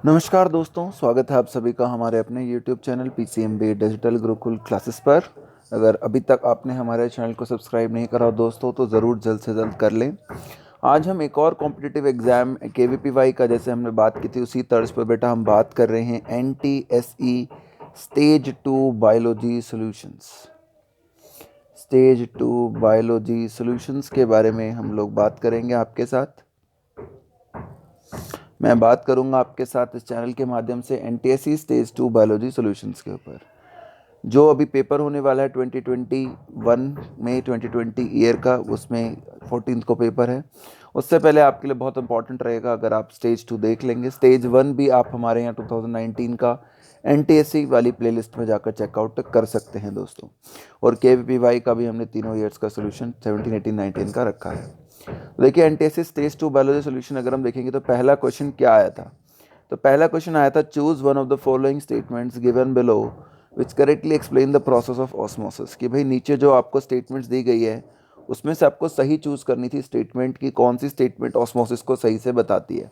नमस्कार दोस्तों, स्वागत है आप सभी का हमारे अपने YouTube channel PCMB digital Gurukul classes पर। अगर अभी तक आपने हमारे चैनल को सब्सक्राइब नहीं करा हो दोस्तों तो ज़रूर जल्द से जल्द कर लें। आज हम एक और कॉम्पिटिटिव एग्ज़ाम KVPY का जैसे हमने बात की थी उसी तर्ज पर बेटा हम बात कर रहे हैं NTSE stage 2 biology solutions. Stage 2 biology solutions के बारे में हम लोग बात करेंगे आपके साथ। मैं बात करूंगा आपके साथ इस चैनल के माध्यम से NTSE स्टेज 2 बायोलॉजी सॉल्यूशंस के ऊपर जो अभी पेपर होने वाला है 2021 में 2020 ईयर का, उसमें 14th को पेपर है। उससे पहले आपके लिए बहुत इंपॉर्टेंट रहेगा अगर आप स्टेज 2 देख लेंगे। स्टेज 1 भी आप हमारे यहाँ 2019 का NTSE वाली प्लेलिस्ट में जाकर चेकआउट कर सकते हैं दोस्तों। और KVPY का भी हमने तीनों ईयर्स का सोल्यूशन 17, 18, 19 का रखा है। देखिए NTSE स्टेज 2 बायोलॉजी सॉल्यूशन अगर हम देखेंगे तो पहला क्वेश्चन क्या आया था। तो पहला क्वेश्चन आया था, choose one of the following statements given below which correctly explain the process of osmosis. कि भाई नीचे जो आपको स्टेटमेंट्स दी गई है उसमें से आपको सही चूज करनी थी स्टेटमेंट की, कौन सी स्टेटमेंट ऑस्मोसिस को सही से बताती है।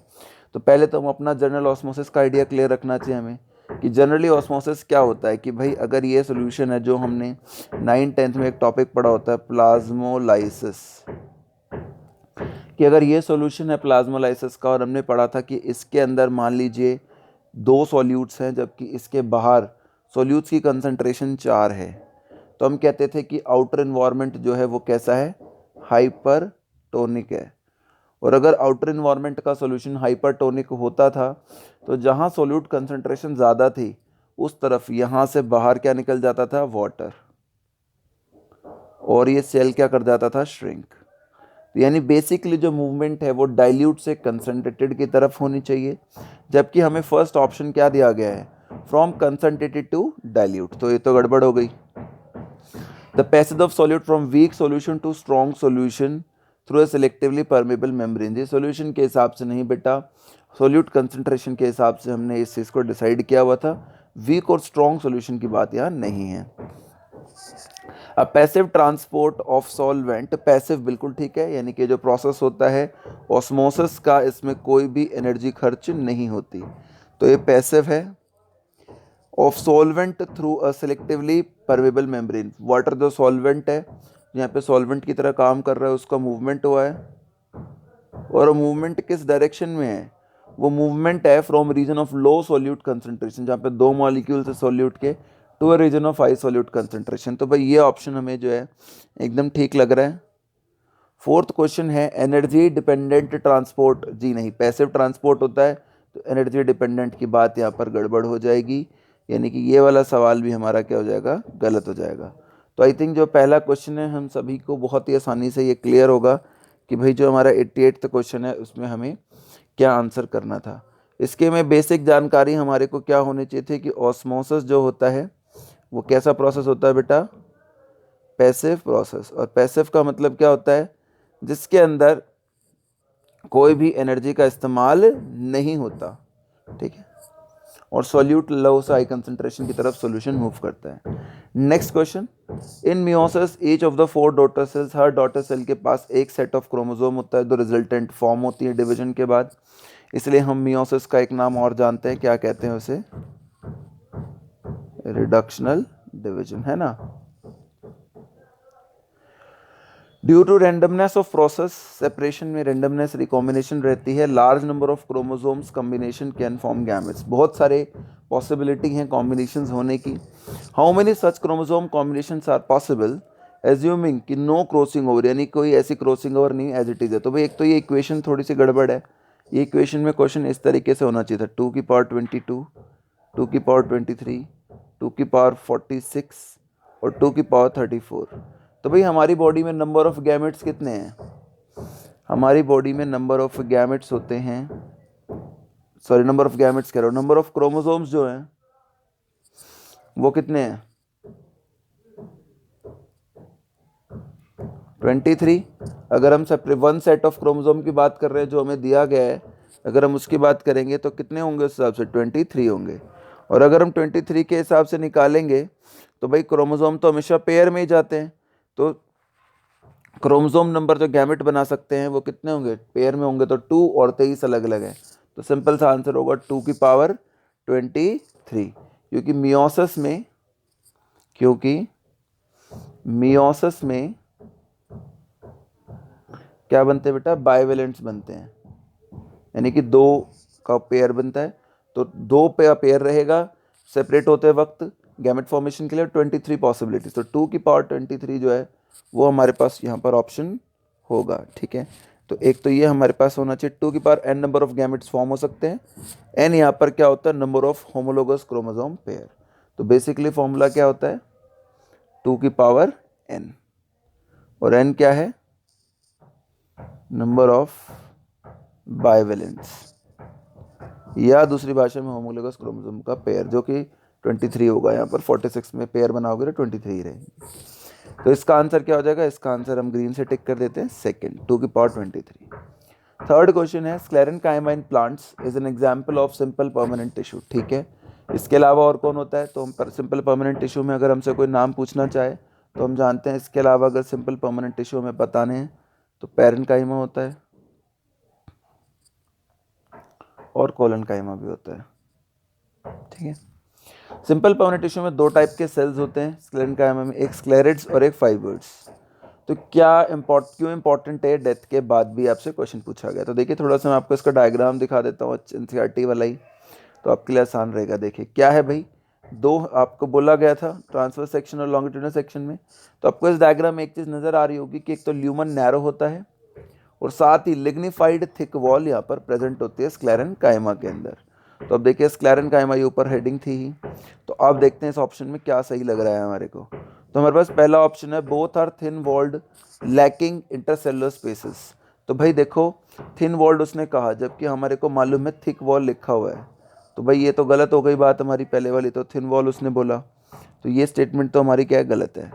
तो पहले तो हम अपना जनरल ऑस्मोसिस का आइडिया क्लियर रखना चाहिए हमें कि जनरली ऑस्मोसिस क्या होता है। कि भाई अगर ये सोल्यूशन है जो हमने 9th-10th में एक टॉपिक पढ़ा होता है प्लाज्मोलाइसिस, कि अगर ये सॉल्यूशन है प्लाज्मोलाइसिस का और हमने पढ़ा था कि इसके अंदर मान लीजिए 2 सॉल्यूट्स हैं जबकि इसके बाहर सॉल्यूट्स की कंसंट्रेशन 4 है, तो हम कहते थे कि आउटर इन्वायरमेंट जो है वो कैसा है, हाइपरटोनिक है। और अगर आउटर इन्वायरमेंट का सॉल्यूशन हाइपरटोनिक होता था तो जहाँ सॉल्यूट कंसंट्रेशन ज़्यादा थी उस तरफ यहाँ से बाहर क्या निकल जाता था, वाटर, और ये सेल क्या कर जाता था, श्रिंक। यानी बेसिकली जो मूवमेंट है वो डाइल्यूट से कंसंट्रेटेड की तरफ होनी चाहिए, जबकि हमें फर्स्ट ऑप्शन क्या दिया गया है, फ्रॉम कंसंट्रेटेड टू डाइल्यूट। तो ये तो गड़बड़ हो गई। The passage of solute from weak solution to strong solution through a selectively permeable membrane. ये सॉल्यूशन के हिसाब से नहीं बेटा, सॉल्यूट कंसंट्रेशन के हिसाब से हमने इस चीज़ को डिसाइड किया हुआ था। वीक और स्ट्रॉन्ग सॉल्यूशन की बात यहाँ नहीं है। अब passive transport of solvent, passive बिल्कुल ठीक है, यानी कि जो प्रोसेस होता है ऑस्मोसिस का इसमें कोई भी एनर्जी खर्च नहीं होती, तो ये पैसिव है। Of solvent through a selectively permeable membrane, water जो सॉल्वेंट है यहाँ पे सॉल्वेंट की तरह काम कर रहा है उसका मूवमेंट हुआ है, और मूवमेंट किस डायरेक्शन में है, वो मूवमेंट है from region of low solute concentration, जहाँ पे 2 मॉलिक्यूल्स है सॉल्यूट के, to a region of high solute concentration. तो भाई ये ऑप्शन हमें जो है एकदम ठीक लग रहा है। 4th क्वेश्चन है एनर्जी डिपेंडेंट ट्रांसपोर्ट। जी नहीं, पैसिव ट्रांसपोर्ट होता है तो एनर्जी डिपेंडेंट की बात यहाँ पर गड़बड़ हो जाएगी, यानी कि ये वाला सवाल भी हमारा क्या हो जाएगा, गलत हो जाएगा। तो आई थिंक जो पहला क्वेश्चन है हम सभी को बहुत ही आसानी से ये क्लियर होगा कि भाई जो हमारा 88th क्वेश्चन है उसमें हमें क्या आंसर करना था। इसके में बेसिक जानकारी हमारे को क्या होनी चाहिए थी कि ऑस्मोसिस जो होता है वो कैसा प्रोसेस होता है बेटा, पैसिव प्रोसेस। और पैसिव का मतलब क्या होता है, जिसके अंदर कोई भी एनर्जी का इस्तेमाल नहीं होता, ठीक है, और सॉल्यूट लो से हाई कंसंट्रेशन की तरफ सॉल्यूशन मूव करता है। Next question, in meiosis each of the 4 daughter cells, हर डॉटर सेल के पास एक सेट ऑफ क्रोमोसोम होता है जो रिजल्टेंट फॉर्म होती है डिवीजन के बाद, इसलिए हम मियोसिस का एक नाम और जानते हैं, क्या कहते हैं उसे, रिडक्शनल डिवीजन, है ना। Due to randomness of process, separation में रेंडमनेस रिकॉम्बिनेशन रहती है, large number of chromosomes combination can form gametes, बहुत सारे पॉसिबिलिटी हैं कॉम्बिनेशंस होने की। How many such chromosome combinations are possible assuming कि नो क्रॉसिंग ओवर, यानी कोई ऐसी क्रॉसिंग ओवर नहीं एज इट इज है। तो भाई एक तो ये इक्वेशन थोड़ी सी गड़बड़ है, ये इक्वेशन में क्वेश्चन इस तरीके से होना चाहिए था, 2 की पावर 22, 2 की पावर 23, 2 की पावर 46 और 2 की पावर 34। तो भाई हमारी बॉडी में नंबर ऑफ गैमेट्स कितने हैं, हमारी बॉडी में नंबर ऑफ गैमेट्स होते हैं, सॉरी नंबर ऑफ गैमेट्स कह रहा हूँ, नंबर ऑफ क्रोमोसोम्स जो हैं वो कितने हैं, 23। अगर हम वन सेट ऑफ क्रोमोसोम की बात कर रहे हैं जो हमें दिया गया है, अगर हम उसकी बात करेंगे तो कितने होंगे उस हिसाब से, 23 होंगे। और अगर हम 23 के हिसाब से निकालेंगे तो भाई क्रोमोसोम तो हमेशा पेयर में ही जाते हैं, तो क्रोमोसोम नंबर जो गैमेट बना सकते हैं वो कितने होंगे, पेयर में होंगे, तो 2 और 23 अलग अलग है, तो सिंपल सा आंसर होगा 2 की पावर 23, क्योंकि मियोसिस में क्या बनते हैं बेटा, बाइवेलेंट्स बनते हैं, यानी कि दो का पेयर बनता है, तो दो पेयर रहेगा सेपरेट होते वक्त गैमेट फॉर्मेशन के लिए 23 पॉसिबिलिटीज, तो 2 की पावर 23 जो है वो हमारे पास यहाँ पर ऑप्शन होगा। ठीक है, तो एक तो ये हमारे पास होना चाहिए 2 की power n number of gametes form हो सकते हैं, n यहाँ पर क्या होता है, number of homologous chromosome pair. तो बेसिकली फॉर्मूला क्या होता है, 2 की पावर n, और n क्या है, नंबर ऑफ बाइवेलेंट्स, या दूसरी भाषा में होमोलोगस क्रोमोसोम का पेयर, जो कि 23 होगा। यहाँ पर 46 में पेयर बनाओगे तो 23 रहेगी। तो इसका आंसर क्या हो जाएगा, इसका आंसर हम ग्रीन से टिक कर देते हैं, सेकंड, 2 की पावर 23। थर्ड क्वेश्चन है, sclerenchyma in plants is an example of simple permanent tissue. ठीक है, इसके अलावा और कौन होता है, तो हम सिंपल परमानेंट टिश्यू में अगर हमसे कोई नाम पूछना चाहे तो हम जानते हैं, इसके अलावा अगर सिंपल परमानेंट टिश्यू हमें बताने हैं तो पैरेन्काइमा होता है और कोलेनकाइमा भी होता है। ठीक है, सिंपल परमानेंट टिश्यू में दो टाइप के सेल्स होते हैं स्क्लेरेनकाइमा में, एक स्क्लेरिड्स और एक फाइबर्स। तो क्यों इंपॉर्टेंट है, डेथ के बाद भी आपसे क्वेश्चन पूछा गया। तो देखिए थोड़ा सा मैं आपको इसका डायग्राम दिखा देता हूँ, एनसीईआरटी वाला ही, तो आपके लिए आसान रहेगा। देखिए क्या है भाई, दो आपको बोला गया था ट्रांसवर्स सेक्शन और लॉन्गिट्यूडनल सेक्शन में, तो आपको इस डायग्राम में एक चीज़ नज़र आ रही होगी कि एक तो ल्यूमन नैरो होता है और साथ ही लिग्निफाइड थिक वॉल यहाँ पर प्रेजेंट होती है स्क्लेरेनकाइमा के अंदर। तो अब देखिए स्क्लेरेनकाइमा ये ऊपर हेडिंग थी ही, तो अब देखते हैं इस ऑप्शन में क्या सही लग रहा है हमारे को। तो हमारे पास पहला ऑप्शन है, both are thin walled lacking intercellular spaces. तो भाई देखो थिन वॉल्ड उसने कहा, जबकि हमारे को मालूम है थिक वॉल लिखा हुआ है, तो भाई ये तो गलत हो गई बात हमारी पहले वाली, तो थिन वॉल उसने बोला, तो ये स्टेटमेंट तो हमारी क्या है, गलत है।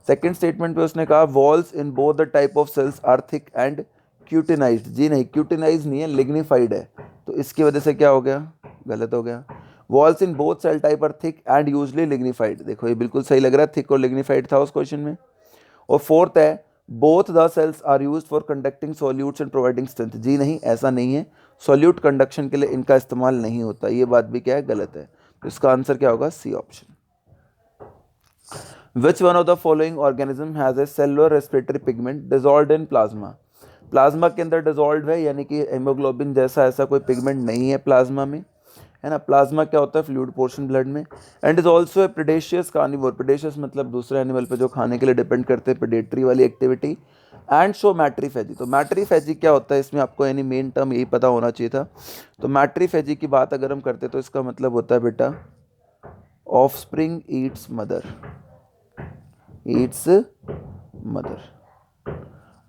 सेकंड स्टेटमेंट पे उसने कहा walls in both the type of cells are thick and cutinized. जी नहीं, क्यूटिनाइज नहीं है, लिग्निफाइड है, तो इसकी वजह से क्या हो गया, गलत हो गया। Walls in both cell type are thick and usually lignified, देखो ये बिल्कुल सही लग रहा है, थिक और लिग्निफाइड था उस क्वेश्चन में। और फोर्थ है both the cells are used for conducting solutes and providing strength. जी नहीं, ऐसा नहीं है, सॉल्यूट कंडक्शन के लिए इनका इस्तेमाल नहीं होता, ये बात भी क्या है, गलत है। तो इसका आंसर क्या होगा, C option. Which one of the following organism has a cellular respiratory pigment dissolved in plasma. Plasma के अंदर डिजॉल्व है, यानी कि हेमोग्लोबिन जैसा ऐसा कोई पिगमेंट नहीं है प्लाज्मा में, है ना। प्लाज्मा क्या होता है, फ्लूइड पोर्शन ब्लड में, and is also a predaceous carnivore. Predaceous मतलब दूसरे एनिमल पे जो खाने के लिए डिपेंड करते हैं, प्रेडेटरी वाली एक्टिविटी, एंड शो मैट्रीफेजी। तो मैट्रीफेजी क्या होता है, इसमें आपको यानी मेन टर्म यही पता होना चाहिए था। तो मैट्रीफेजी की बात अगर हम करते तो इसका मतलब होता है बेटा offspring Yeats mother, Yeats mother.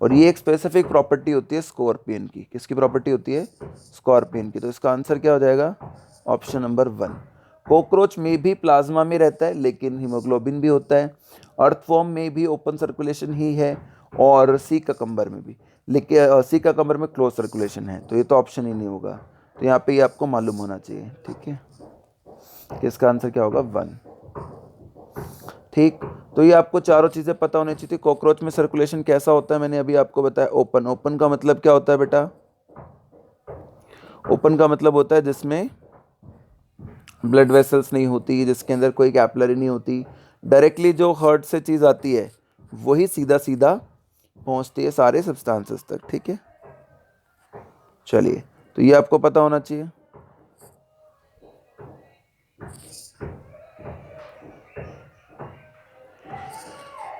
और ये एक स्पेसिफिक प्रॉपर्टी होती है स्कॉर्पियन की, किसकी प्रॉपर्टी होती है, स्कॉर्पियन की। तो इसका आंसर क्या हो जाएगा, ऑप्शन नंबर 1। कॉकरोच में भी प्लाज्मा में रहता है लेकिन हीमोग्लोबिन भी होता है, अर्थवॉर्म में भी ओपन सर्कुलेशन ही है, और सी ककम्बर में भी, लेकिन सी ककम्बर में क्लोज सर्कुलेशन है, तो ये तो ऑप्शन ही नहीं होगा। तो यहाँ पे ये आपको मालूम होना चाहिए, ठीक है, कि इसका आंसर क्या होगा, 1। ठीक, तो ये आपको चारों चीज़ें पता होनी चाहिए थी। कॉकरोच में सर्कुलेशन कैसा होता है, मैंने अभी आपको बताया, ओपन। ओपन का मतलब क्या होता है बेटा, ओपन का मतलब होता है जिसमें ब्लड वेसल्स नहीं होती, जिसके अंदर कोई कैपिलरी नहीं होती, डायरेक्टली जो हार्ट से चीज़ आती है वही सीधा सीधा पहुंचती है सारे सब्सटेंसेस तक, ठीक है। चलिए, तो ये आपको पता होना चाहिए।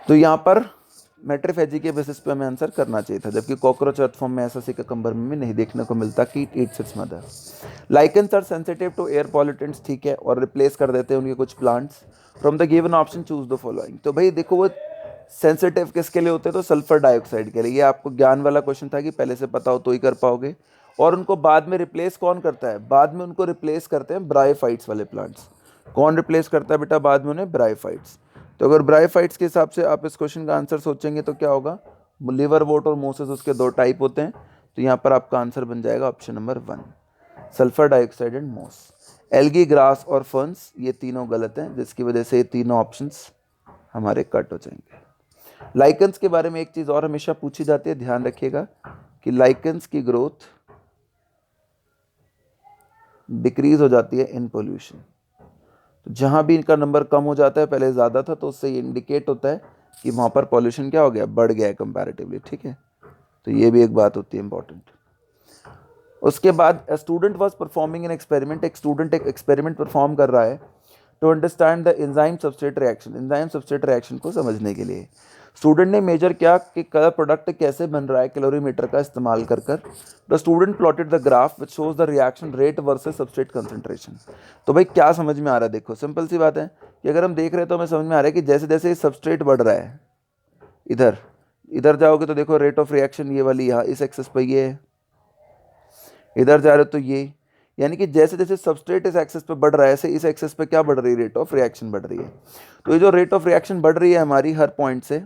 तो यहाँ पर मैट्रीफेजी के बेसिस पे हमें आंसर करना चाहिए था, जबकि कॉकरोच अर्थफॉर्म में ऐसा सिककम्बर में भी नहीं देखने को मिलता कि it eats its mother. Lichens are sensitive to air pollutants, ठीक है, और रिप्लेस कर देते हैं उनके कुछ plants. From the given option choose the following. तो भाई देखो वो सेंसिटिव किसके लिए होते हैं, तो सल्फर डाइऑक्साइड के लिए। ये आपको ज्ञान वाला क्वेश्चन था कि पहले से पता हो तो ही कर पाओगे। और उनको बाद में रिप्लेस कौन करता है, बाद में उनको रिप्लेस करते हैं ब्रायोफाइट्स वाले प्लांट्स। कौन रिप्लेस करता है बेटा बाद में उन्हें, ब्रायोफाइट्स। तो अगर ब्रायोफाइट्स के हिसाब से आप इस क्वेश्चन का आंसर सोचेंगे तो क्या होगा, लिवर वोट और मोसेस उसके दो टाइप होते हैं। तो यहाँ पर आपका आंसर बन जाएगा option number 1, sulphur dioxide and मोस। एल्गी, ग्रास और फर्न्स ये तीनों गलत हैं, जिसकी वजह से ये तीनों ऑप्शंस हमारे कट हो जाएंगे। लाइकेंस के बारे में एक चीज़ और हमेशा पूछी जाती है, ध्यान रखिएगा कि लाइकेंस की ग्रोथ डिक्रीज हो जाती है इन पोल्यूशन। तो जहाँ भी इनका नंबर कम हो जाता है, पहले ज़्यादा था, तो उससे ये इंडिकेट होता है कि वहाँ पर पॉल्यूशन क्या हो गया, बढ़ गया है कंपैरेटिवली। ठीक है, तो ये भी एक बात होती है इंपॉर्टेंट। उसके बाद student was performing an experiment, एक स्टूडेंट एक एक्सपेरिमेंट परफॉर्म कर रहा है to understand the enzyme substrate reaction, enzyme substrate reaction को समझने के लिए। स्टूडेंट ने मेजर किया कि कलर प्रोडक्ट कैसे बन रहा है कैलोरीमीटर का इस्तेमाल कर कर। The student plotted the graph which shows the reaction rate versus substrate concentration. तो भाई क्या समझ में आ रहा है, देखो सिंपल सी बात है कि अगर हम देख रहे हैं तो हमें समझ में आ रहा है कि जैसे जैसे सबस्ट्रेट बढ़ रहा है, इधर इधर जाओगे तो देखो रेट ऑफ रिएक्शन ये वाली यहाँ इस एक्सेस पर ये है, इधर जा रहे हो तो ये, यानी कि जैसे जैसे सबस्ट्रेट इस एक्सेस पे बढ़ रहा है, ऐसे इस एक्सेस पे क्या बढ़ रही है, रेट ऑफ रिएक्शन बढ़ रही है। तो ये जो रेट ऑफ रिएक्शन बढ़ रही है हमारी हर पॉइंट से,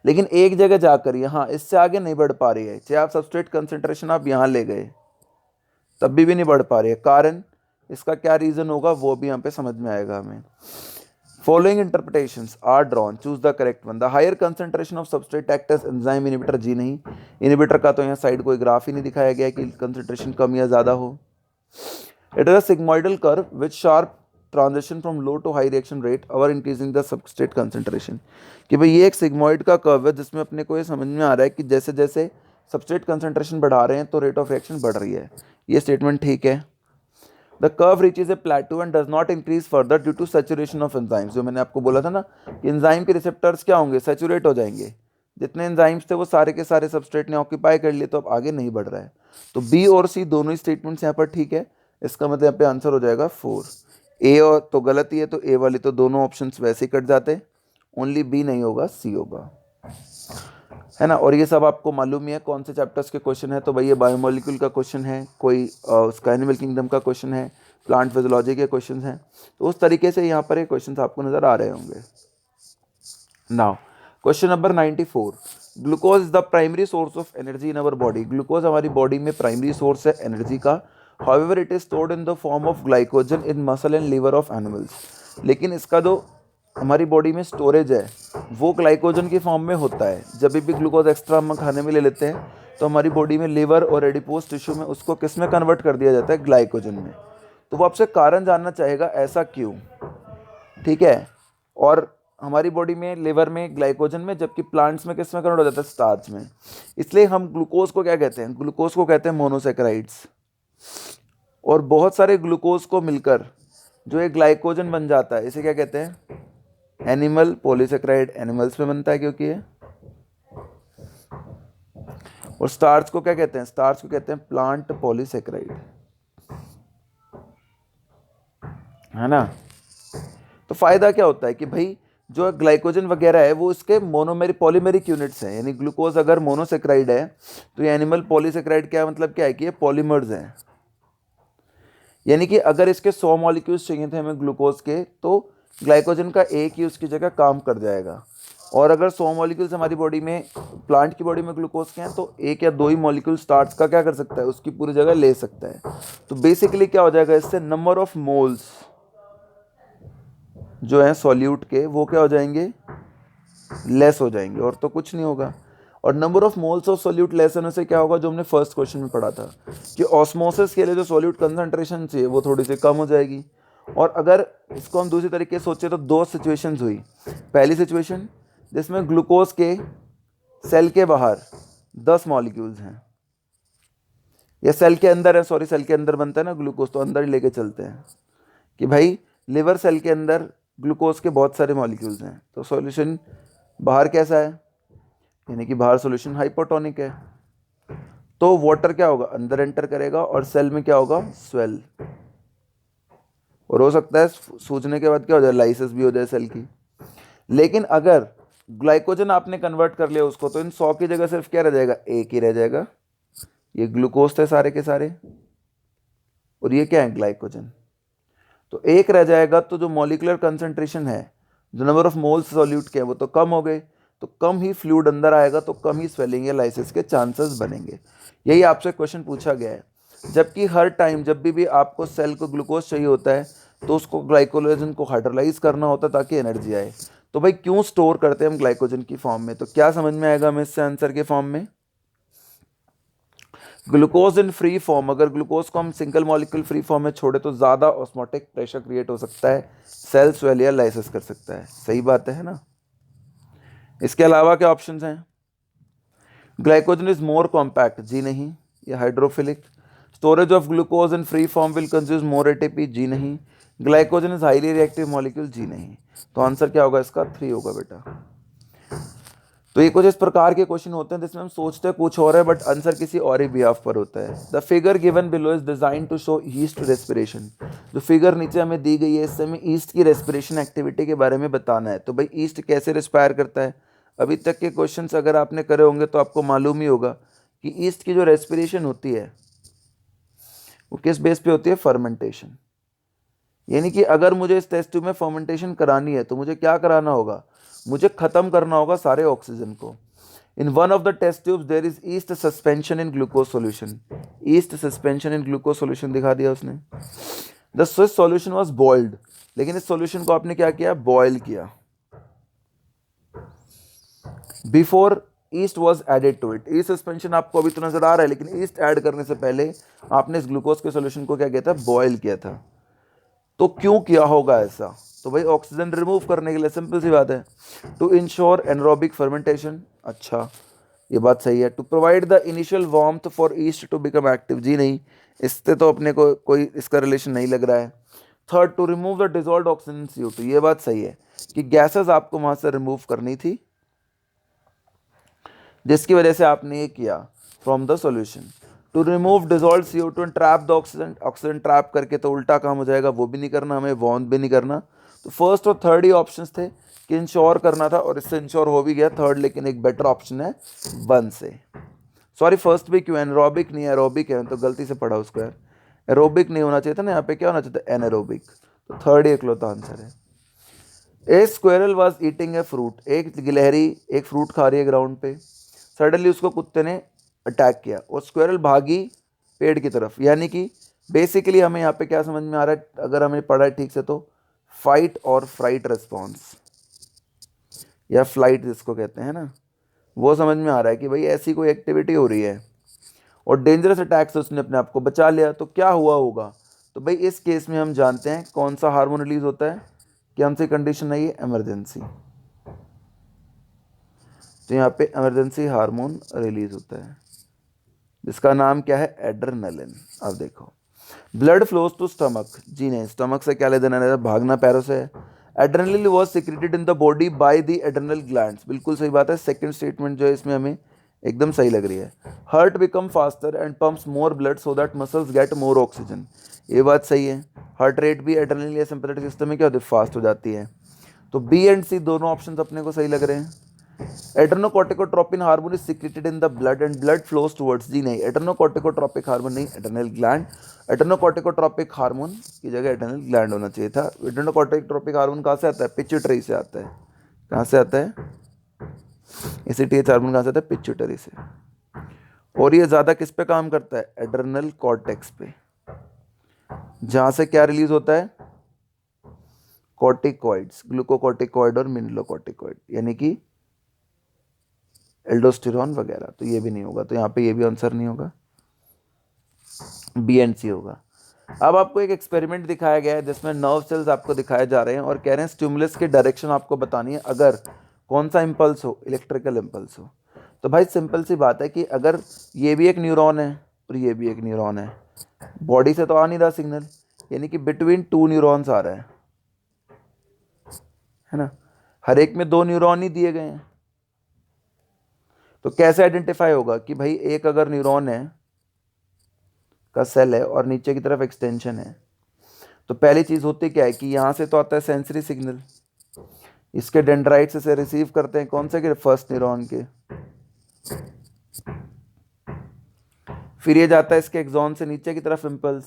लेकिन एक जगह जाकर यहाँ इससे आगे नहीं बढ़ पा रही है, चाहे आप सबस्ट्रेट कंसंट्रेशन आप यहाँ ले गए तब भी नहीं बढ़ पा रही है। कारण इसका क्या रीजन होगा वो भी यहाँ पे समझ में आएगा हमें। Following interpretations are drawn. Choose the correct one. The higher concentration of substrate act as enzyme inhibitor, जी नहीं, इनिबिटर का तो यहाँ साइड कोई ग्राफ ही नहीं दिखाया गया कि कंसंट्रेशन कम या ज़्यादा हो। It is a sigmoidal curve with sharp transition from low to high reaction rate or increasing the substrate concentration। कि भाई ये एक सिग्मॉइड का कर्व है जिसमें अपने को ये समझ में आ रहा है कि जैसे जैसे सबस्ट्रेट कंसंट्रेशन बढ़ा रहे हैं तो रेट ऑफ रिएक्शन बढ़ रही है। ये स्टेटमेंट ठीक है। The curve reaches a plateau and does not increase further due to saturation of enzymes। जो मैंने आपको बोला था ना कि एंजाइम के रिसेप्टर्स क्या होंगे, सैचुरेट हो जाएंगे। जितने एंजाइम्स थे वो सारे के सारे सबस्ट्रेट ने ऑक्यूपाई कर लिए, तो अब आगे नहीं बढ़ रहा है। तो बी और सी दोनों ही स्टेटमेंट्स यहाँ पर ठीक है। इसका मतलब यहाँ पे आंसर हो जाएगा 4। ए और तो गलत ही है, तो ए वाली तो दोनों ऑप्शन वैसे ही कट जाते, ओनली बी नहीं होगा, सी होगा, है ना। और ये सब आपको मालूम ही है कौन से चैप्टर्स के क्वेश्चन है। तो भाई ये बायोमोलिक्यूल का क्वेश्चन है, कोई उसका एनिमल किंगडम का क्वेश्चन है, प्लांट फिजियोलॉजी के क्वेश्चन हैं। तो उस तरीके से यहाँ पर ये क्वेश्चन आपको नज़र आ रहे होंगे। Now question number 94, glucose is the primary source of energy in our body. Glucose हमारी बॉडी में प्राइमरी सोर्स है एनर्जी का। However it is stored in the form of glycogen in muscle and liver of animals. लेकिन इसका जो हमारी body में storage है वो ग्लाइकोजन की फॉर्म में होता है। जब भी ग्लूकोज एक्स्ट्रा हम खाने में ले लेते हैं तो हमारी बॉडी में लिवर और एडिपोज टिश्यू में उसको किस में कन्वर्ट कर दिया जाता है, ग्लाइकोजन में। तो वो आपसे कारण जानना चाहेगा ऐसा क्यों, ठीक है। और हमारी बॉडी में लिवर में ग्लाइकोजन में, जबकि प्लांट्स में किस में कन्वर्ट हो जाता है, स्टार्च में। इसलिए हम ग्लूकोज को क्या कहते हैं, ग्लूकोज को कहते हैं मोनोसेकेराइड्स। और बहुत सारे ग्लूकोज को मिलकर जो एक ग्लाइकोजन बन जाता है इसे क्या कहते हैं, एनिमल पॉलीसेकेराइड। एनिमल्स में बनता है क्योंकि ये। और स्टार्च को क्या कहते हैं, स्टार्च को कहते हैं प्लांट पॉलीसेकेराइड, है ना। तो फायदा क्या होता है कि भाई जो ग्लाइकोजन वगैरह है वो इसके मोनोमेरिक पॉलीमेरिक यूनिट्स हैं। यानी ग्लूकोज अगर मोनोसेकेराइड है तो ये एनिमल पॉलीसेकेराइड क्या मतलब क्या है कि ये पॉलीमर्स हैं। यानी कि अगर इसके 100 मॉलिक्यूल्स चाहिए थे हमें ग्लूकोज के, तो ग्लाइकोजन का एक ही उसकी जगह काम कर जाएगा। और अगर 100 मॉलिक्यूल्स हमारी बॉडी में, प्लांट की बॉडी में ग्लूकोज के हैं, तो एक या दो ही मॉलिक्यूल स्टार्च का क्या कर सकता है, उसकी पूरी जगह ले सकता है। तो बेसिकली क्या हो जाएगा इससे, नंबर ऑफ मोल्स जो है सॉल्यूट के वो क्या हो जाएंगे, लेस हो जाएंगे, और तो कुछ नहीं होगा। और number of moles of solute less होने से क्या होगा, जो हमने फर्स्ट क्वेश्चन में पढ़ा था कि ऑस्मोसिस के लिए जो सॉल्यूट कंसंट्रेशन चाहिए वो थोड़ी सी कम हो जाएगी। और अगर इसको हम दूसरी तरीके से सोचे तो दो सिचुएशंस हुई। पहली सिचुएशन जिसमें ग्लूकोज के सेल के बाहर 10 मॉलिक्यूल्स हैं, या सेल के अंदर है, सॉरी सेल के अंदर बनता है ना ग्लूकोज, तो अंदर ही लेके चलते हैं कि भाई लिवर सेल के अंदर ग्लूकोज के बहुत सारे मॉलिक्यूल्स हैं। तो सॉल्यूशन बाहर कैसा है, यानी कि बाहर सॉल्यूशन हाइपोटोनिक है। तो वाटर क्या होगा, अंदर एंटर करेगा और सेल में क्या होगा, स्वेल। और हो सकता है सूजने के बाद क्या हो जाए, लाइसिस भी हो जाए सेल की। लेकिन अगर ग्लाइकोजन आपने कन्वर्ट कर लिया उसको, तो इन 100 की जगह सिर्फ क्या रह जाएगा, एक ही रह जाएगा। ये ग्लूकोज थे सारे के सारे, और ये क्या है, ग्लाइकोजन। तो एक रह जाएगा, तो जो मॉलिक्यूलर कंसंट्रेशन है, जो नंबर ऑफ मोल्स सॉल्यूट के हैं, वो तो कम हो गए। तो कम ही फ्लूइड अंदर आएगा, तो कम ही स्वेलिंग या लाइसिस के चांसेस बनेंगे। यही आपसे क्वेश्चन पूछा गया है। जबकि हर टाइम जब भी आपको सेल को ग्लूकोज चाहिए होता है तो उसको ग्लाइकोजन को हाइड्रोलाइज करना होता है ताकि एनर्जी आए। तो भाई क्यों स्टोर करते हैं हम ग्लाइकोजन की फॉर्म में, तो क्या समझ में आएगा हमें इससे आंसर के फॉर्म में। ग्लूकोज इन फ्री फॉर्म, अगर ग्लूकोज को हम सिंगल मॉलिक्यूल फ्री फॉर्म में छोड़े तो ज़्यादा ऑस्मोटिक प्रेशर क्रिएट हो सकता है, सेल स्वेल या लाइसिस कर सकता है। सही बात है ना। इसके अलावा क्या ऑप्शंस हैं? ग्लाइकोजन इज मोर कॉम्पैक्ट, जी नहीं। ये hydrophilic. Storage of glucose in free form will consume more ATP, जी नहीं। Glycogen is highly reactive molecule, जी नहीं। तो आंसर क्या होगा इसका? 3 होगा बेटा। तो ये कुछ इस प्रकार के क्वेश्चन होते हैं जिसमें हम सोचते हैं कुछ और है बट आंसर किसी और ही बिहाफ पर होता है। The figure given below is design to show yeast respiration. जो फिगर नीचे हमें दी गई है इससे हमें ईस्ट की रेस्पिरेशन एक्टिविटी के बारे में बताना है। तो भाई ईस्ट कैसे रेस्पायर करता है? अभी तक के क्वेश्चंस अगर आपने करे होंगे तो आपको मालूम ही होगा कि ईस्ट की जो रेस्पिरेशन होती है वो किस बेस पे होती है? फर्मेंटेशन। यानी कि अगर मुझे इस टेस्ट ट्यूब में फर्मेंटेशन करानी है तो मुझे क्या कराना होगा? मुझे खत्म करना होगा सारे ऑक्सीजन को। In one of the test tubes there is yeast suspension in glucose solution. Yeast suspension in glucose solution दिखा दिया उसने। The swiss solution was boiled, लेकिन इस सॉल्यूशन को आपने क्या किया? बॉयल किया। Before yeast was added to it. Yeast suspension आपको अभी तो नजर आ रहा है, लेकिन ईस्ट ऐड करने से पहले आपने इस ग्लूकोज के सॉल्यूशन को क्या किया था? बॉयल किया था। तो क्यों किया होगा ऐसा? तो भाई ऑक्सीजन रिमूव करने के लिए, सिंपल सी बात है। टू इंश्योर एनरोबिक फर्मेंटेशन, अच्छा ये बात सही है। To provide the initial warmth for yeast to become active, जी नहीं। इससे तो अपने को कोई इसका रिलेशन नहीं लग रहा है। Third, to remove the dissolved oxygen CO2, ये बात सही है कि गैसेस आपको वहां से रिमूव करनी थी जिसकी वजह से आपने ये किया from the solution. To remove dissolve CO2 and trap the oxygen, oxygen trap करके तो उल्टा काम हो जाएगा, वो भी नहीं करना हमें, वार्म भी नहीं करना। तो फर्स्ट और थर्ड ही ऑप्शंस थे कि इंश्योर करना था और इससे इंश्योर हो भी गया थर्ड, लेकिन एक बेटर ऑप्शन है 1 से। सॉरी फर्स्ट भी क्यों? एनरोबिक नहीं, एरोबिक है, तो गलती से पढ़ा उसको यार। एरोबिक नहीं होना चाहिए था ना, यहाँ पे क्या होना चाहिए था? एनएरोबिक। तो थर्ड ही इकलौता आंसर है। A squirrel was eating a fruit, एक गिलहरी एक फ्रूट खा रही है ग्राउंड पे। सडनली उसको कुत्ते ने अटैक किया और स्क्वेरल भागी पेड़ की तरफ। यानी कि बेसिकली हमें यहाँ पे क्या समझ में आ रहा है अगर हमें पढ़ा है ठीक से? तो फाइट और फ्राइट रिस्पॉन्स या फ्लाइट जिसको कहते हैं ना, वो समझ में आ रहा है कि भाई ऐसी कोई एक्टिविटी हो रही है और डेंजरस अटैक से उसने अपने आप को बचा लिया। तो क्या हुआ होगा? तो भाई इस केस में हम जानते हैं कौन सा हार्मोन रिलीज होता है कि हमसे कंडीशन आई है इमरजेंसी। तो यहाँ पे इमरजेंसी हार्मोन रिलीज होता है जिसका नाम क्या है? एड्रेनलिन। अब देखो, ब्लड फ्लोज टू स्टमक, जी नहीं, स्टमक से क्या ले देना है? भागना पैरों से है। Adrenaline was secreted in the body by the adrenal glands, बिल्कुल सही बात है। सेकंड स्टेटमेंट जो है इसमें हमें एकदम सही लग रही है। Heart become faster and pumps more blood so that muscles get more oxygen, ये बात सही है। हार्ट रेट भी एड्रेनलिन या सिंपैथेटिक सिस्टम में क्या होती है? फास्ट हो जाती है। तो बी एंड सी दोनों ऑप्शन अपने को सही लग रहे हैं। Adrenocorticotropin hormone is secreted in the blood and blood flows towards, जी नहीं, एड्रेनोकॉर्टिकोट्रोपिक हार्मोन नहीं, एड्रेनल ग्लैंड। एड्रेनोकॉर्टिकोट्रोपिक हार्मोन की जगह एड्रेनल ग्लैंड होना चाहिए था। एड्रेनोकॉर्टिकोट्रोपिक हार्मोन कहाँ से आता है? पिट्यूटरी से आता है। कहाँ से आता है? ACTH हार्मोन कहाँ से आता है? पिट्यूटरी से। और ये ज़्यादा किस पे काम करता है? एड्रेनल कॉर्टेक्स पे, जहाँ से क्या रिलीज होता है? कॉर्टिकॉइड्स, ग्लूकोकॉर्टिकॉइड और मिनरलोकॉर्टिकॉइड, यानी कि एल्डोस्टेरॉन वगैरह। तो ये भी नहीं होगा, तो यहाँ पे ये भी आंसर नहीं होगा, बी एंड सी होगा। अब आपको एक एक्सपेरिमेंट दिखाया गया है जिसमें नर्व सेल्स आपको दिखाए जा रहे हैं और कह रहे हैं स्टिमुलस की डायरेक्शन आपको बतानी है अगर कौन सा इंपल्स हो? इलेक्ट्रिकल इंपल्स हो। तो भाई सिंपल सी बात है कि अगर ये भी एक न्यूरॉन है और ये भी एक न्यूरॉन है, बॉडी से तो आ नहीं रहा सिग्नल, यानी कि बिटवीन 2 न्यूरॉन्स आ रहा है ना। हर एक में 2 न्यूरॉन ही दिए गए हैं। तो कैसे आइडेंटिफाई होगा कि भाई एक अगर न्यूरॉन है का सेल है और नीचे की तरफ एक्सटेंशन है? तो पहली चीज होती क्या है कि यहाँ से तो आता है सेंसरी सिग्नल, इसके डेंड्राइट्स से रिसीव करते हैं कौन से के? फर्स्ट न्यूरॉन के। फिर ये जाता है इसके एक्सॉन से नीचे की तरफ इम्पल्स,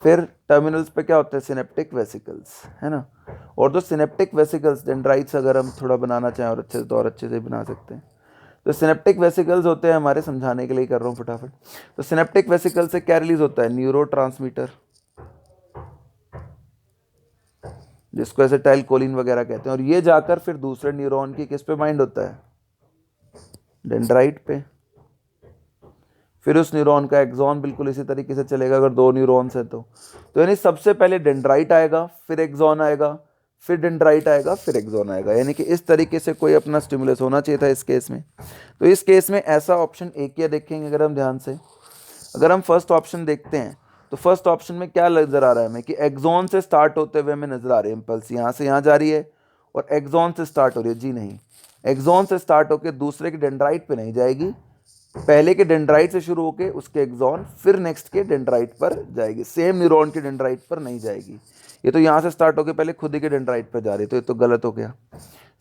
फिर टर्मिनल्स पे क्या होता है? सिनेप्टिक वेसिकल्स, है ना। और जो सिनेप्टिक वेसिकल्स डेंड्राइट्स अगर हम थोड़ा बनाना चाहें और अच्छे से तो और अच्छे से बना सकते हैं। तो सिनेप्टिक वेसिकल्स होते हैं हमारे, समझाने के लिए कर रहा हूँ फटाफट। तो सिनेप्टिक वेसिकल से क्या रिलीज होता है? न्यूरोट्रांसमीटर, जिसको एसिटाइलकोलिन वगैरह कहते हैं, और ये जाकर फिर दूसरे न्यूरॉन की किस पे बाइंड होता है? डेंड्राइट पे। फिर उस न्यूरॉन का एक्सॉन बिल्कुल इसी तरीके से चलेगा अगर 2 न्यूरॉन्स है तो यानी सबसे पहले डेंड्राइट आएगा, फिर एक्सॉन आएगा, फिर डेंड्राइट आएगा, फिर एक्सॉन आएगा, यानी कि इस तरीके से कोई अपना स्टिमुलस होना चाहिए था इस केस में। तो इस केस में ऐसा ऑप्शन ए क्या देखेंगे अगर हम ध्यान से, अगर हम फर्स्ट ऑप्शन देखते हैं तो फर्स्ट ऑप्शन में क्या नजर आ रहा है हमें कि एक्सॉन से स्टार्ट होते हुए हमें नजर आ रही है इम्पल्स, यहाँ से यहाँ जा रही है और एक्सॉन से स्टार्ट हो रही है। जी नहीं, एक्सॉन से स्टार्ट होकर दूसरे के डेंड्राइट पे नहीं जाएगी, पहले के डेंड्राइट से शुरू होकर उसके एक्सॉन फिर नेक्स्ट के डेंड्राइट पर जाएगी, सेम न्यूरॉन के डेंड्राइट पर नहीं जाएगी। ये तो यहाँ से स्टार्ट होकर पहले खुद ही के डेंड्राइट पर जा रही है, तो ये तो गलत हो गया।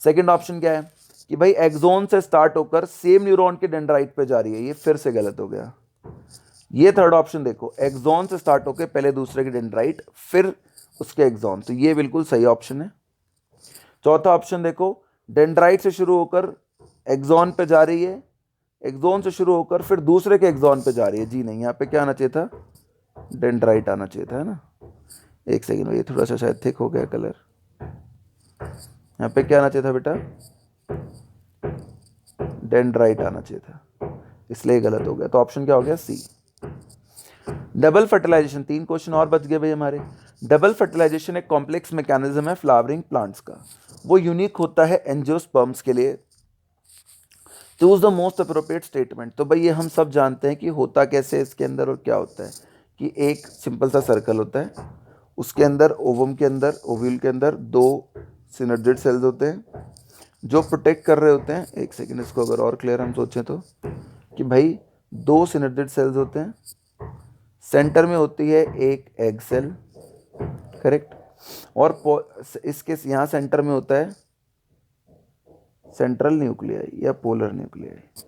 सेकंड ऑप्शन क्या है कि भाई एक्सॉन से स्टार्ट होकर सेम न्यूरॉन के डेंड्राइट पे जा रही है, ये फिर से गलत हो गया। ये थर्ड ऑप्शन देखो, एक्सॉन से स्टार्ट होकर पहले दूसरे के डेंड्राइट फिर उसके एक्सॉन, तो ये बिल्कुल सही ऑप्शन है। चौथा ऑप्शन देखो, डेंड्राइट से शुरू होकर एक्सॉन पे जा रही है, एक्सॉन से शुरू होकर फिर दूसरे के एक्सॉन पे जा रही है। जी नहीं, यहाँ पे क्या आना चाहिए था, डेंड्राइट आना चाहिए था, है ना। एक सेकेंड में, ये थोड़ा सा शायद थिक हो गया कलर, यहाँ पे क्या आना चाहिए था बेटा, डेंड्राइट आना चाहिए था, इसलिए गलत हो गया। तो ऑप्शन क्या हो गया, सी। डबल फर्टिलाइजेशन, 3 क्वेश्चन और बच गए भाई हमारे। डबल फर्टिलाइजेशन एक कॉम्प्लेक्स मैकेनिज्म है फ्लावरिंग प्लांट्स का, वो यूनिक होता है एंजियोस्पर्म्स के लिए। Choose the most appropriate statement, तो भाई ये हम सब जानते हैं कि होता कैसे इसके अंदर और क्या होता है कि एक सिंपल सा सर्कल होता है, उसके अंदर ओवम के अंदर, ओव्यूल के अंदर 2 सिनर्जिड सेल्स होते हैं जो प्रोटेक्ट कर रहे होते हैं। एक सेकेंड, इसको अगर और क्लियर हम सोचें तो कि भाई 2 सिनर्जिड सेल्स होते हैं, सेंटर में होती है एक एग सेल, करेक्ट, और इसके यहाँ सेंटर में होता है सेंट्रल न्यूक्लियाई या पोलर न्यूक्लियाई,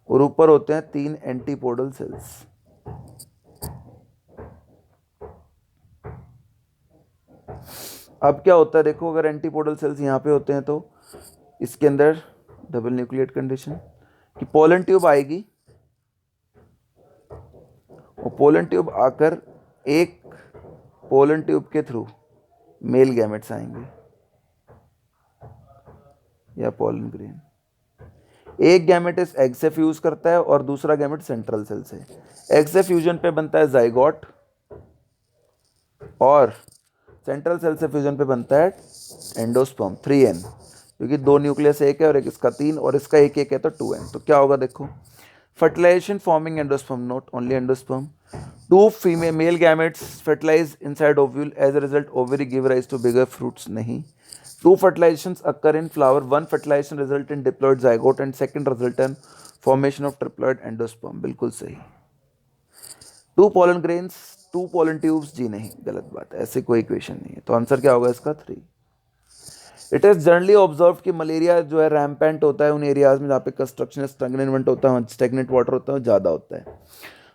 और ऊपर होते हैं 3 एंटीपोडल सेल्स। अब क्या होता है देखो, अगर एंटीपोडल सेल्स यहाँ पे होते हैं तो इसके अंदर डबल न्यूक्लिएट कंडीशन कि पोलन ट्यूब आएगी और पोलन ट्यूब आकर एक पोलन ट्यूब के थ्रू मेल गैमेट्स आएंगे या पोलन ग्रेन। एक गैमेट इस एग से फ्यूज करता है और दूसरा गैमेट सेंट्रल सेल से। एग से फ्यूजन पे बनता है जाइगोट और सेंट्रल सेल से फ्यूजन पे बनता है एंडोस्पर्म, 3n, क्योंकि 2 न्यूक्लियस एक है और एक इसका 3 और इसका एक है तो 2n। तो क्या होगा देखो, fertilization forming endosperm, not only endosperm, 2 female male gametes fertilize inside ovule, as a result ovary give rise to bigger fruits, नहीं। 2 fertilizations occur in flower, 1 fertilization result in diploid zygote and second result in formation of triploid endosperm, बिल्कुल सही। 2 pollen grains, 2 pollen tubes, जी नहीं, गलत बात है, ऐसे कोई equation नहीं है। तो आंसर क्या होगा इसका, 3। इट इज जनरली ऑब्जर्व कि मलेरिया जो है रैम्पेंट होता है उन एरियाज में जहाँ पे कंस्ट्रक्शन स्टैग्नेंट होता है, स्टैग्नेंट वाटर होता है, ज़्यादा होता है।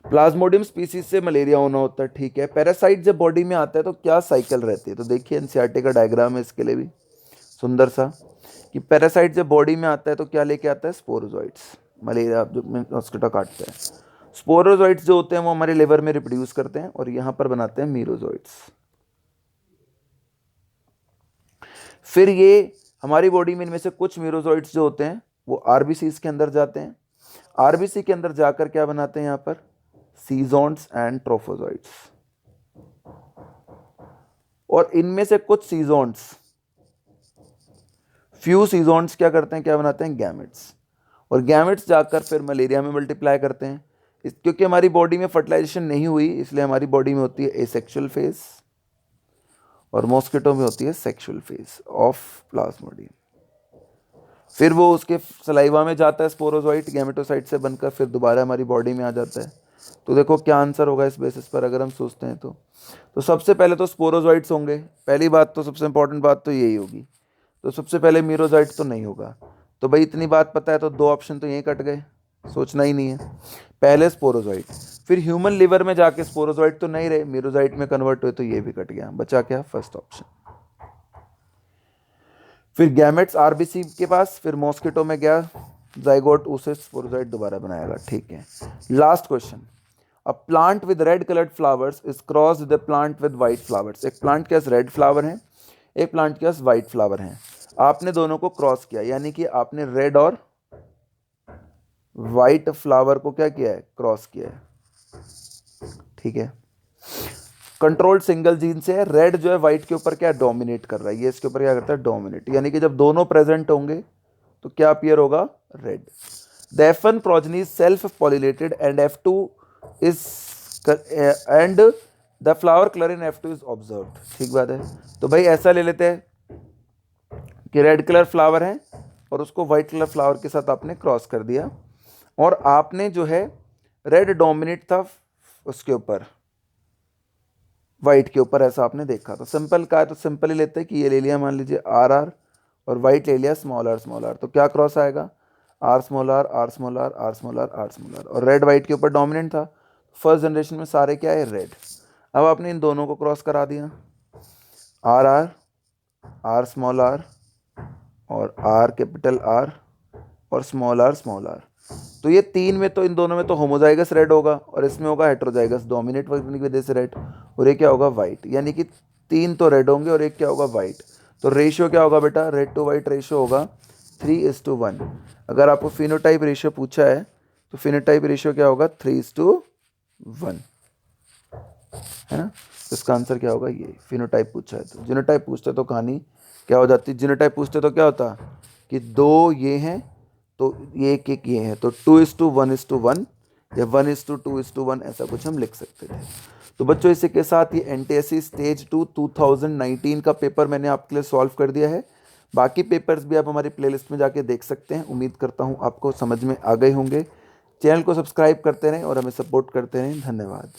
प्लाज्मोडियम स्पीसीज से मलेरिया होना होता है, ठीक है। पैरासाइट जब बॉडी में आता है तो क्या साइकिल रहती है, तो देखिए एनसीईआरटी का डायग्राम है इसके लिए भी सुंदर सा कि पैरासाइट जब बॉडी में आता है तो क्या लेके आता है, स्पोरोजोइट्स। मलेरिया जो मॉस्किटो काटता है, स्पोरोजोइट्स जो होते हैं वो हमारे लिवर में रिप्रोड्यूस करते हैं और यहाँ पर बनाते हैं मीरोजोइट्स। फिर ये हमारी बॉडी में इनमें से कुछ मीरोजोइट्स जो होते हैं वो आरबीसीज के अंदर जाते हैं, आरबीसी के अंदर जाकर क्या बनाते हैं यहाँ पर, सीजोन्स एंड ट्रोफोजोइट्स। और इनमें से कुछ सीजोन्स, फ्यू सीजोन्स क्या करते हैं, क्या बनाते हैं, गैमेट्स, और गैमेट्स जाकर फिर मलेरिया में मल्टीप्लाई करते हैं। क्योंकि हमारी बॉडी में फर्टिलाइजेशन नहीं हुई इसलिए हमारी बॉडी में होती है एसेक्सुअल फेज और मॉस्किटो में होती है सेक्सुअल फेज ऑफ प्लाज्मोडियम। फिर वो उसके सलाइवा में जाता है स्पोरोजोइट, गैमेटोसाइट से बनकर फिर दोबारा हमारी बॉडी में आ जाता है। तो देखो क्या आंसर होगा इस बेसिस पर अगर हम सोचते हैं तो सबसे पहले तो स्पोरोजोइट्स होंगे, पहली बात तो, सबसे इंपॉर्टेंट बात तो यही होगी। तो सबसे पहले मीरोजोइट तो नहीं होगा, तो भाई इतनी बात पता है तो 2 ऑप्शन तो यहीं कट गए, सोचना ही नहीं है। पहले स्पोरोजोइट, फिर ह्यूमन लिवर में जाके स्पोरोजोइट तो नहीं रहे, मीरोजोइट में कन्वर्ट हुए, तो ये भी कट गया, बचा क्या, फर्स्ट ऑप्शन। फिर गैमेट्स आरबीसी के पास, फिर मॉस्किटो में गया जाइगोट, उसे स्पोरोजोइट दोबारा बनाएगा, ठीक है। Last question, a plant with red coloured flowers is cross with plant with white flowers. एक प्लांट के पास रेड फ्लावर है, एक प्लांट के पास वाइट फ्लावर है, आपने दोनों को क्रॉस किया, यानी कि आपने रेड और वाइट फ्लावर को क्या किया है, क्रॉस किया है, ठीक है। कंट्रोल्ड सिंगल जीन से है, रेड जो है वाइट के ऊपर क्या डोमिनेट कर रहा है, ये इसके ऊपर क्या करता है, डोमिनेट, यानी कि जब दोनों प्रेजेंट होंगे तो क्या अपीयर होगा, red. The F1 progeny is self-pollinated and F2 is and the flower color in F2 is observed। ठीक बात है। तो भाई ऐसा ले लेते हैं कि रेड कलर फ्लावर है और उसको वाइट कलर फ्लावर के साथ आपने क्रॉस कर दिया, और आपने जो है रेड डोमिनेट था उसके ऊपर, वाइट के ऊपर, ऐसा आपने देखा। तो सिंपल का है तो सिंपल ही लेते हैं कि ये ले लिया मान लीजिए आर आर, और वाइट ले लिया स्मॉल आर, तो क्या क्रॉस आएगा, R small R, R small R, R small R, R small R, और रेड वाइट के ऊपर डोमिनेंट था। फर्स्ट जनरेशन में सारे क्या है, रेड। अब आपने इन दोनों को क्रॉस करा दिया, R R, R small R, और आर कैपिटल आर, और स्मॉल आर स्मॉल आर। तो ये तीन में तो, इन दोनों में तो होमोजाइगस रेड होगा, और इसमें होगा हेट्रोजाइगस, डोमिनेट करने की वजह से रेड, और ये क्या होगा, वाइट। यानी कि तीन तो रेड होंगे और एक क्या होगा, वाइट। तो रेशियो क्या होगा बेटा, रेड टू वाइट रेशियो होगा 3:1। अगर आपको फिनोटाइप रेशियो पूछा है तो फिनोटाइप रेशियो क्या होगा, 3:1, है ना। तो इसका आंसर क्या होगा, ये फिनोटाइप पूछा है। तो जीनोटाइप पूछते तो कहानी क्या हो जाती, जीनोटाइप पूछते तो क्या होता कि दो ये हैं तो ये एक एक ये है, तो 2:1:1 या 1:2:1 ऐसा कुछ हम लिख सकते थे। तो बच्चों इसी के साथ ये एनटीएससी स्टेज 2 2019 का पेपर मैंने आपके लिए सॉल्व कर दिया है। बाकी पेपर्स भी आप हमारी प्लेलिस्ट में जाके देख सकते हैं। उम्मीद करता हूँ आपको समझ में आ गए होंगे। चैनल को सब्सक्राइब करते रहें और हमें सपोर्ट करते रहें। धन्यवाद।